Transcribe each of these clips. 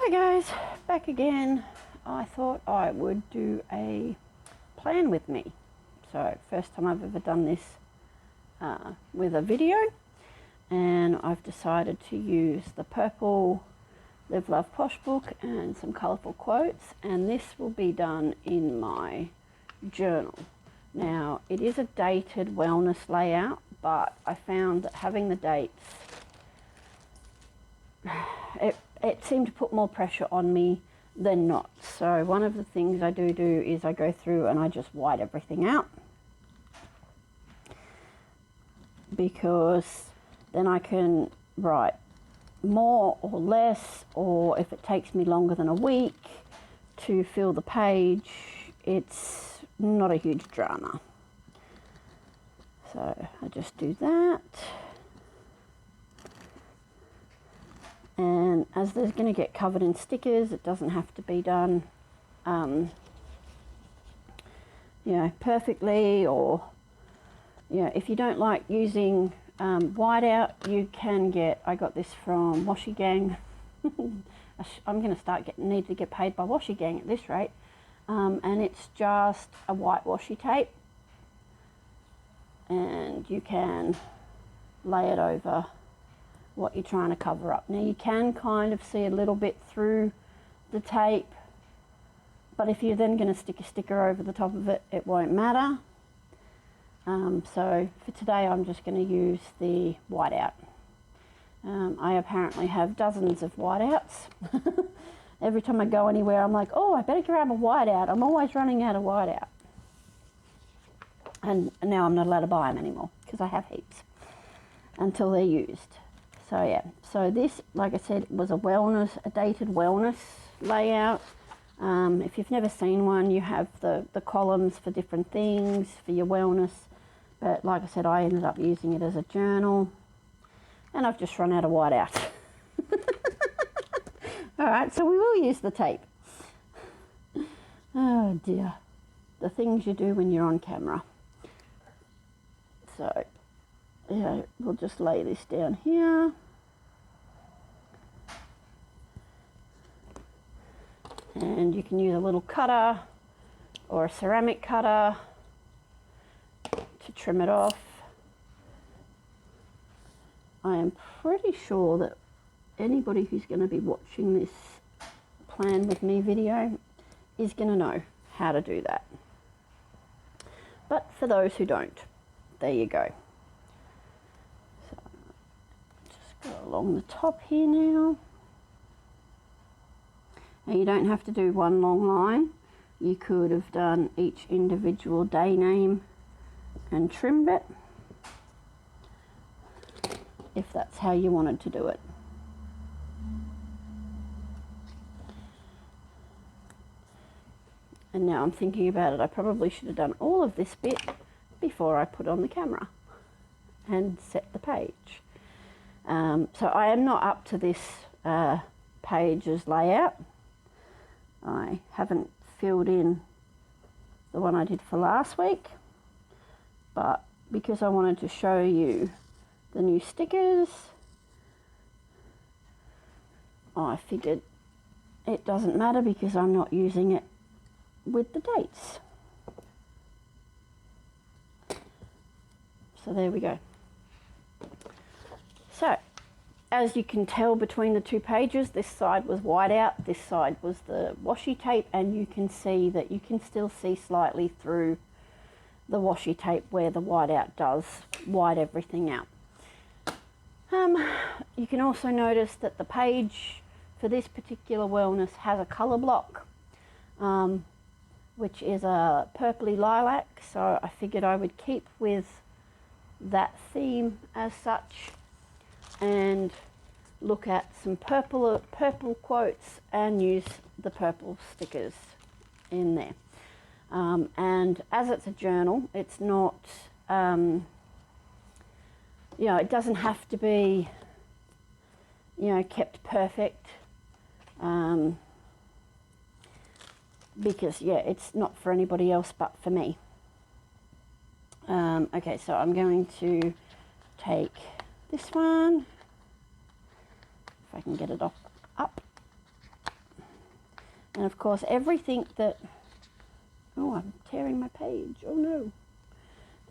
Hi guys, back again. I thought I would do a plan with me. So first time I've ever done this with a video, and I've decided to use the purple Live Love Posh book and some colourful quotes, and this will be done in my journal. Now it is a dated wellness layout, but I found that having the dates, it seemed to put more pressure on me than not. So one of the things I do is I go through and I just white everything out, because then I can write more or less, or if it takes me longer than a week to fill the page, it's not a huge drama. So I just do that. And as there's going to get covered in stickers, it doesn't have to be done perfectly, or if you don't like using whiteout, you can get, I got this from Washi Gang. I'm going to need to get paid by Washi Gang at this rate, and it's just a white washi tape, and you can lay it over what you're trying to cover up. Now you can kind of see a little bit through the tape, but if you're then going to stick a sticker over the top of it, it won't matter. So for today I'm just going to use the whiteout. I apparently have dozens of whiteouts. Every time I go anywhere I'm like, oh, I better grab a whiteout. I'm always running out of whiteout. And now I'm not allowed to buy them anymore because I have heaps until they're used. So yeah, so this, like I said, was a dated wellness layout. If you've never seen one, you have the columns for different things for your wellness. But like I said, I ended up using it as a journal, and I've just run out of whiteout. All right, so we will use the tape. Oh dear, the things you do when you're on camera. So yeah, we'll just lay this down here. And you can use a little cutter or a ceramic cutter to trim it off. I am pretty sure that anybody who's going to be watching this plan with me video is going to know how to do that. But for those who don't, there you go. So just go along the top here now. Now you don't have to do one long line. You could have done each individual day name and trimmed it, if that's how you wanted to do it. And now I'm thinking about it, I probably should have done all of this bit before I put on the camera and set the page. So I am not up to this page's layout. I haven't filled in the one I did for last week, but because I wanted to show you the new stickers, I figured it doesn't matter because I'm not using it with the dates. So there we go. So as you can tell between the two pages, this side was whiteout, this side was the washi tape, and you can see that you can still see slightly through the washi tape where the whiteout does white everything out. You can also notice that the page for this particular wellness has a colour block, which is a purpley lilac, so I figured I would keep with that theme as such and look at some purple quotes and use the purple stickers in there. And as it's a journal, it's not, it doesn't have to be, kept perfect, because it's not for anybody else but for me. Okay, so I'm going to take this one, if I can get it up. And of course everything that, oh, I'm tearing my page, oh no.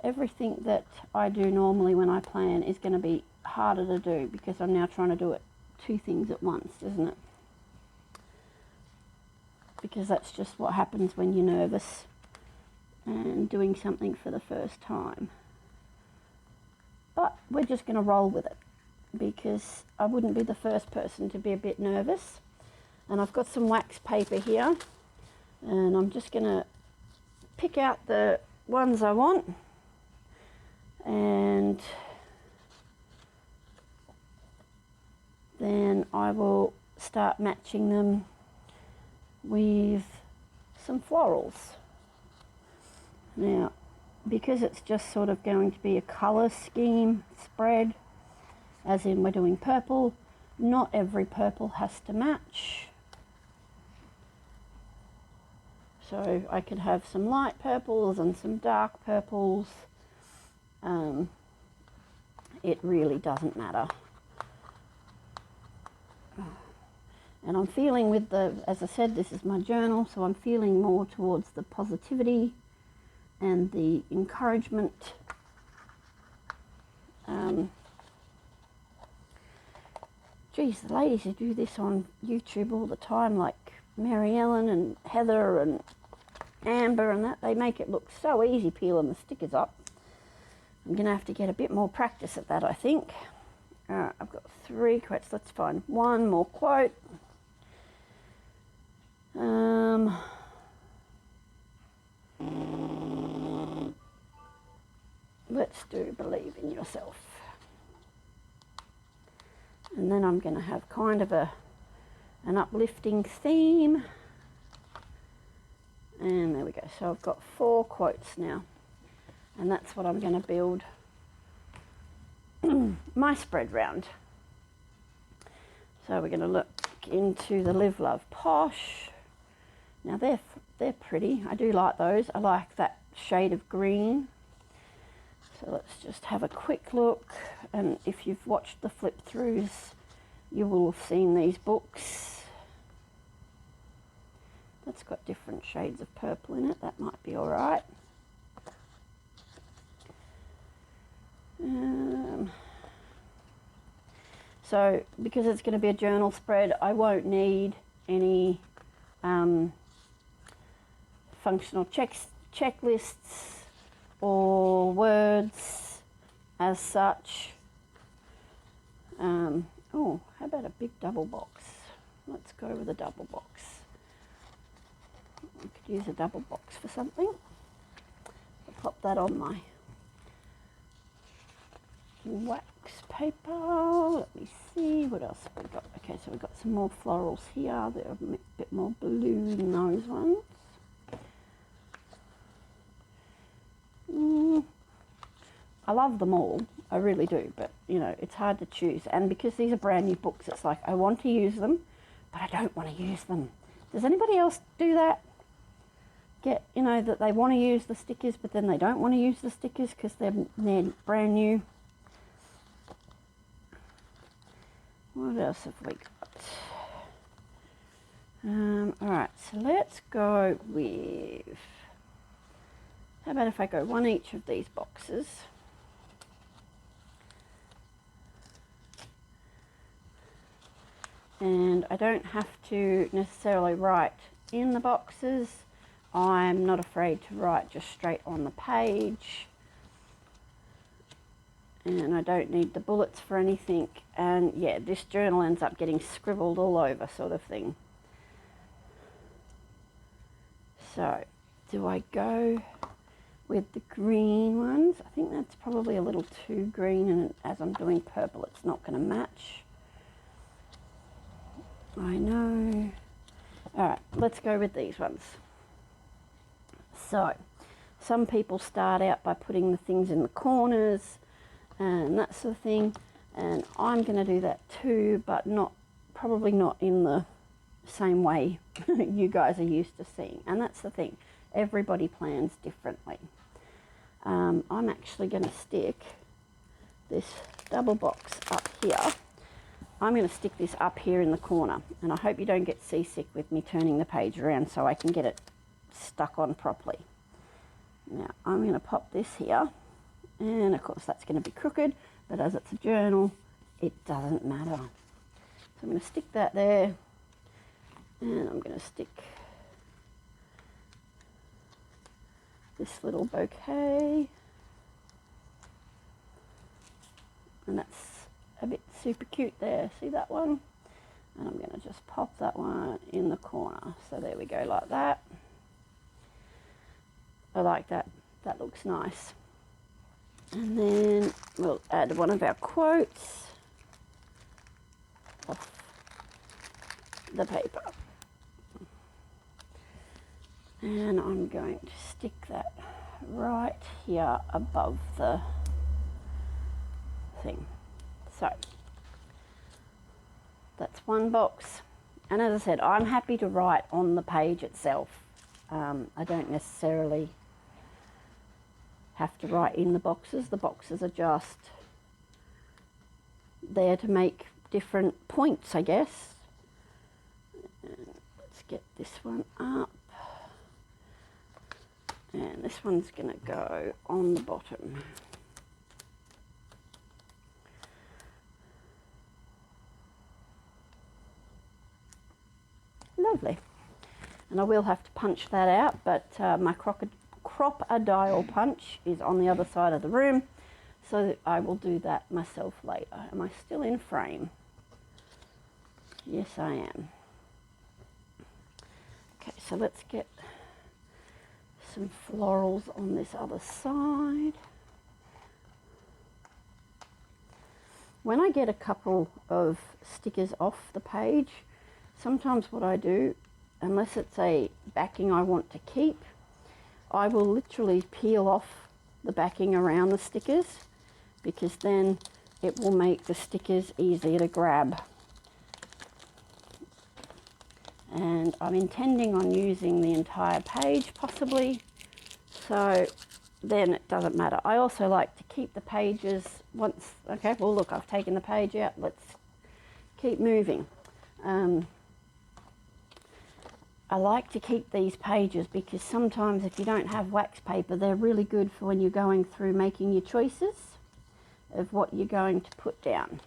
Everything that I do normally when I plan is going to be harder to do because I'm now trying to do it 2 things at once, isn't it? Because that's just what happens when you're nervous and doing something for the first time. But we're just going to roll with it because I wouldn't be the first person to be a bit nervous. And I've got some wax paper here and I'm just going to pick out the ones I want and then I will start matching them with some florals. Now, because it's just sort of going to be a colour scheme spread, as in we're doing purple, not every purple has to match. So I could have some light purples and some dark purples. It really doesn't matter. And I'm feeling with the, as I said, this is my journal, so I'm feeling more towards the positivity and the encouragement. Geez, the ladies who do this on YouTube all the time, like Mary Ellen and Heather and Amber and that, they make it look so easy peeling the stickers up. I'm going to have to get a bit more practice at that, I think. Alright, I've got 3 quotes. Let's find one more quote. Let's do believe in yourself. And then I'm going to have kind of an uplifting theme. And there we go. So I've got 4 quotes now. And that's what I'm going to build my spread round. So we're going to look into the Live, Love, Posh. Now they're pretty. I do like those. I like that shade of green. So let's just have a quick look. And if you've watched the flip throughs, you will have seen these books. That's got different shades of purple in it. That might be all right. So because it's going to be a journal spread, I won't need any functional checklists or words as such. Oh, how about a big double box? Let's go with a double box. I could use a double box for something. I'll pop that on my wax paper. Let me see what else have we got. Okay, so we've got some more florals here. They're a bit more blue than those ones. I love them all, I really do, but you know, it's hard to choose. And because these are brand new books, it's like I want to use them, but I don't want to use them. Does anybody else do that? Get, you know, that they want to use the stickers, but then they don't want to use the stickers because they're brand new. What else have we got? Alright, so let's go with, how about if I go one each of these boxes? And I don't have to necessarily write in the boxes. I'm not afraid to write just straight on the page. And I don't need the bullets for anything. And yeah, this journal ends up getting scribbled all over, sort of thing. So, do I go with the green ones? I think that's probably a little too green, and as I'm doing purple, it's not going to match. I know. Alright, let's go with these ones. So, some people start out by putting the things in the corners and that sort of thing, and I'm going to do that too, but probably not in the same way you guys are used to seeing. And that's the thing, everybody plans differently. I'm actually going to stick this double box up here I'm going to stick this up here in the corner, and I hope you don't get seasick with me turning the page around so I can get it stuck on properly. Now I'm going to pop this here, and of course that's going to be crooked, but as it's a journal it doesn't matter. So I'm going to stick that there, and I'm going to stick this little bouquet, and that's a bit super cute there, see that one? And I'm going to just pop that one in the corner. So there we go, like that. I like that, that looks nice. And then we'll add one of our quotes off the paper. And I'm going to stick that right here above the thing. So that's one box, and as I said, I'm happy to write on the page itself. I don't necessarily have to write in the boxes. The boxes are just there to make different points, I guess. And let's get this one up, and this one's going to go on the bottom. Lovely. And I will have to punch that out, but my crop-a-dial punch is on the other side of the room, so I will do that myself later. Am I still in frame? Yes, I am. Okay, so let's get some florals on this other side. When I get a couple of stickers off the page, sometimes what I do, unless it's a backing I want to keep, I will literally peel off the backing around the stickers, because then it will make the stickers easier to grab. And I'm intending on using the entire page possibly, so then it doesn't matter. I also like to keep the pages once, okay, well look, I've taken the page out, let's keep moving. I like to keep these pages because sometimes if you don't have wax paper, they're really good for when you're going through making your choices of what you're going to put down.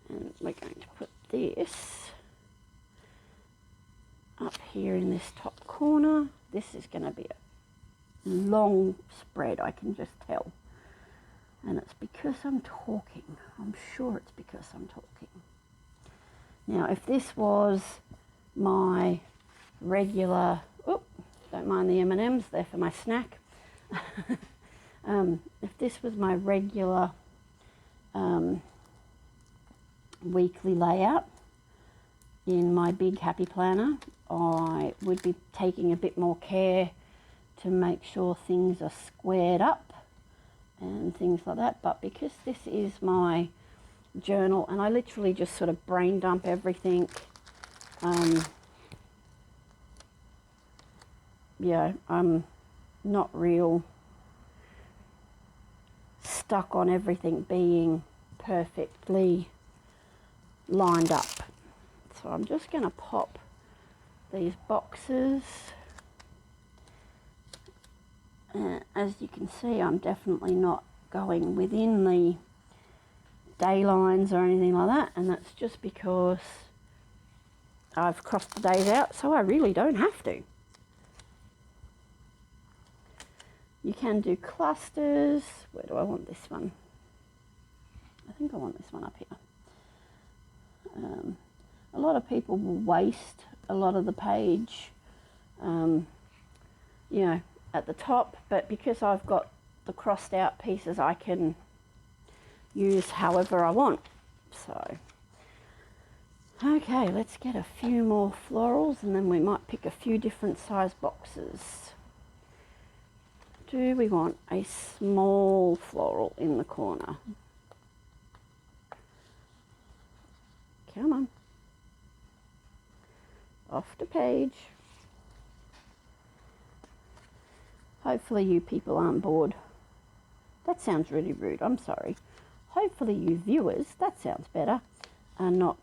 And we're going to put this up here in this top corner. This is going to be a long spread, I can just tell. And it's because I'm talking. I'm sure it's because I'm talking. Now, if this was my regular, oh, don't mind the M&Ms, they're for my snack. If this was my regular weekly layout in my big happy planner, I would be taking a bit more care to make sure things are squared up and things like that. But because this is my journal and I literally just sort of brain dump everything, yeah, I'm not real stuck on everything being perfectly lined up. So I'm just going to pop these boxes. As you can see, I'm definitely not going within the day lines or anything like that, and that's just because I've crossed the days out, so I really don't have to. You can do clusters. Where do I want this one? I think I want this one up here. A lot of people will waste a lot of the page, you know, at the top, but because I've got the crossed out pieces, I can use however I want. So, okay, let's get a few more florals and then we might pick a few different size boxes. Do we want a small floral in the corner? Come on. Off the page. Hopefully you people aren't bored. That sounds really rude, I'm sorry. hopefully you viewers, that sounds better, are not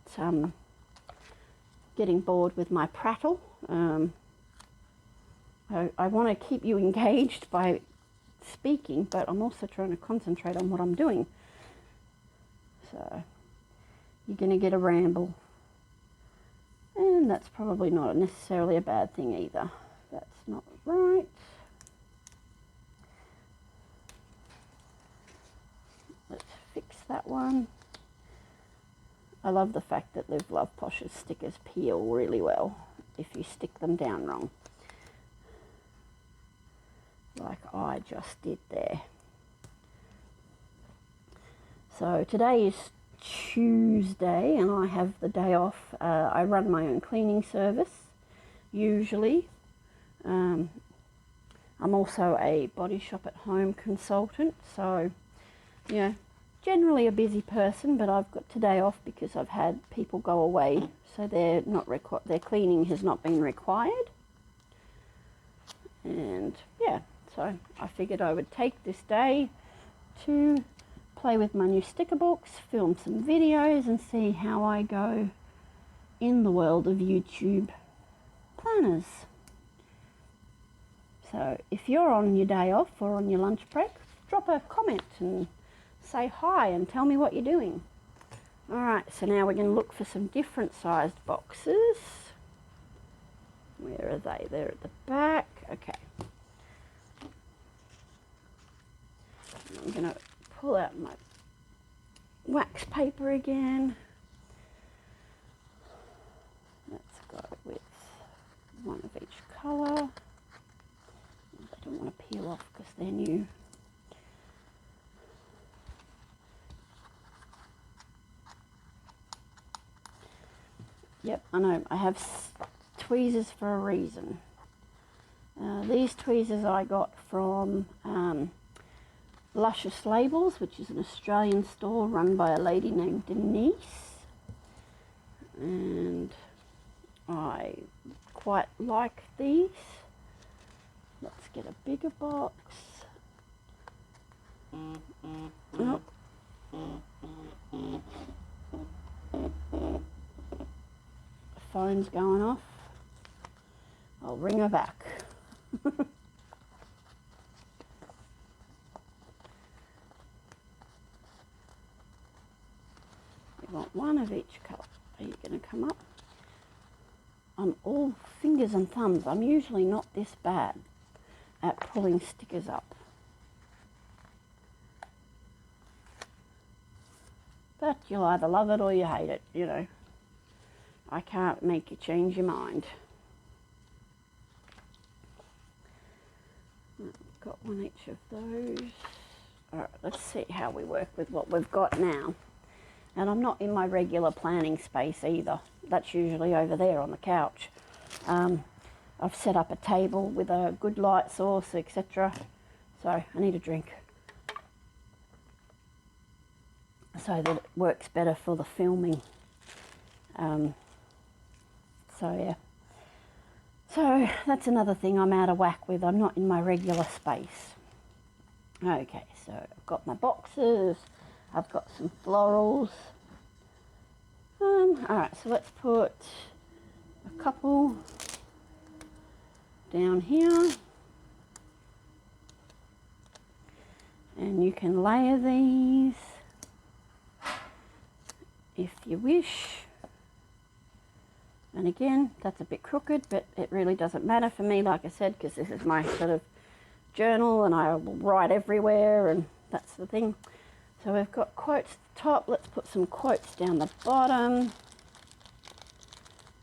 getting bored with my prattle. I want to keep you engaged by speaking, but I'm also trying to concentrate on what I'm doing. So you're going to get a ramble, and that's probably not necessarily a bad thing either. That's not right. Let's fix that one. I love the fact that Live Love Posh's stickers peel really well if you stick them down wrong, like I just did there. So today is Tuesday and I have the day off. I run my own cleaning service usually. I'm also a body shop at home consultant, so yeah, generally a busy person, but I've got today off because I've had people go away, so their cleaning has not been required. And yeah, so I figured I would take this day to play with my new sticker books, film some videos, and see how I go in the world of YouTube planners. So if you're on your day off or on your lunch break, drop a comment and say hi and tell me what you're doing. Alright, so now we're going to look for some different sized boxes. Where are they? They're at the back. Okay. I'm going to pull out my wax paper again. Let's go with one of each colour. I don't want to peel off because they're new. Yep, I know. I have tweezers for a reason. These tweezers I got from Luscious Labels, which is an Australian store run by a lady named Denise, and I quite like these. Let's get a bigger box. Oh. The phone's going off. I'll ring her back. We want one of each colour. Are you going to come up? I'm all fingers and thumbs. I'm usually not this bad at pulling stickers up. But you'll either love it or you hate it, you know. I can't make you change your mind. I've got one each of those. Alright, let's see how we work with what we've got now. And I'm not in my regular planning space either. That's usually over there on the couch. I've set up a table with a good light source, etc. So I need a drink, so that it works better for the filming. So yeah. So that's another thing I'm out of whack with. I'm not in my regular space. Okay, so I've got my boxes. I've got some florals. Alright, so let's put a couple down here. And you can layer these if you wish. And again, that's a bit crooked, but it really doesn't matter for me, like I said, because this is my sort of journal and I will write everywhere, and that's the thing. So we've got quotes at the top. Let's put some quotes down the bottom,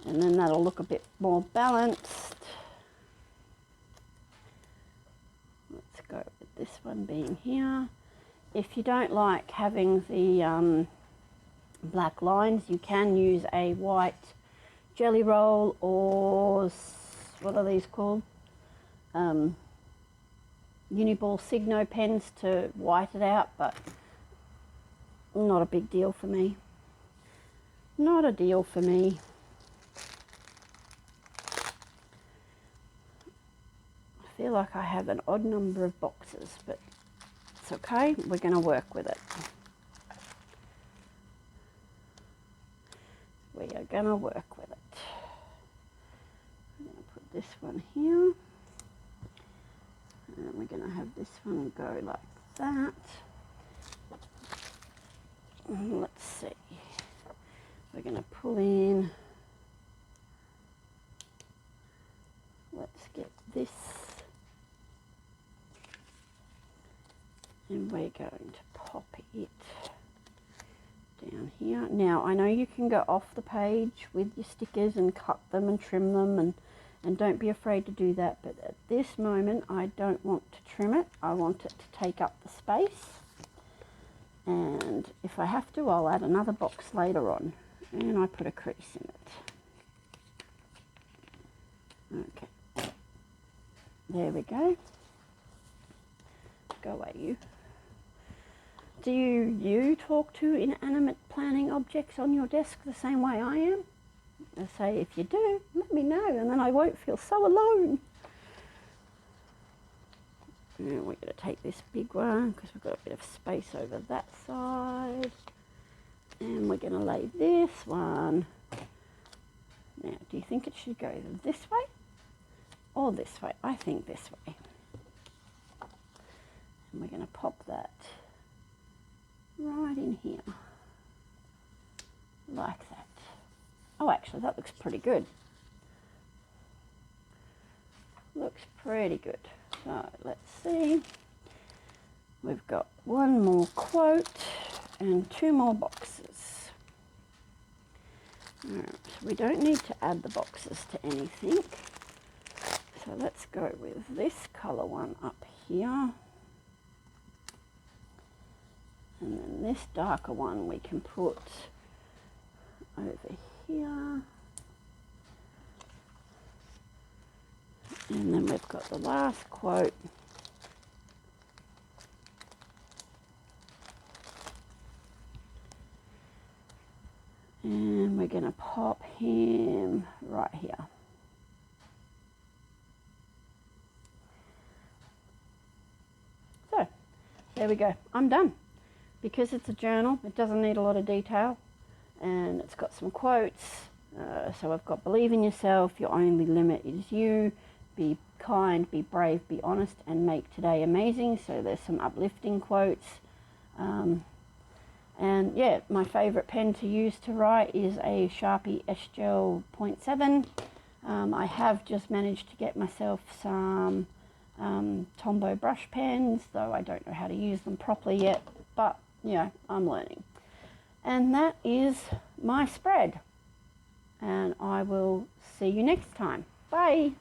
and then that'll look a bit more balanced. Let's go with this one being here. If you don't like having the black lines, you can use a white jelly roll, or what are these called? Uniball Signo pens to white it out, but not a big deal for me. Not a deal for me. I feel like I have an odd number of boxes, but it's okay. We're going to work with it. we are going to work with it. I'm going to put this one here. And we're going to have this one go like that. And let's see. We're going to pull in. Let's get this. And we're going to pop it down here. Now, I know you can go off the page with your stickers and cut them and trim them, and don't be afraid to do that, but at this moment I don't want to trim it. I want it to take up the space, and if I have to, I'll add another box later on, and I put a crease in it. Okay, there we go. Go away, you. Do you talk to inanimate planning objects on your desk the same way I am? I say, if you do, let me know, and then I won't feel so alone. And we're going to take this big one because we've got a bit of space over that side. And we're going to lay this one. Now, do you think it should go this way or this way? I think this way. And we're going to pop that right in here, like that. Oh, actually, that looks pretty good. Looks pretty good. So, let's see. We've got one more quote and 2 more boxes. Alright, so we don't need to add the boxes to anything. So, let's go with this colour one up here. And then this darker one we can put over here. And then we've got the last quote. And we're going to pop him right here. So, there we go. I'm done. Because it's a journal, it doesn't need a lot of detail, and it's got some quotes. So I've got, believe in yourself, your only limit is you, be kind, be brave, be honest, and make today amazing. So there's some uplifting quotes. And yeah, my favourite pen to use to write is a Sharpie S-Gel 0.7. I have just managed to get myself some Tombow brush pens, though I don't know how to use them properly yet, but yeah, I'm learning. And that is my spread, and I will see you next time. Bye.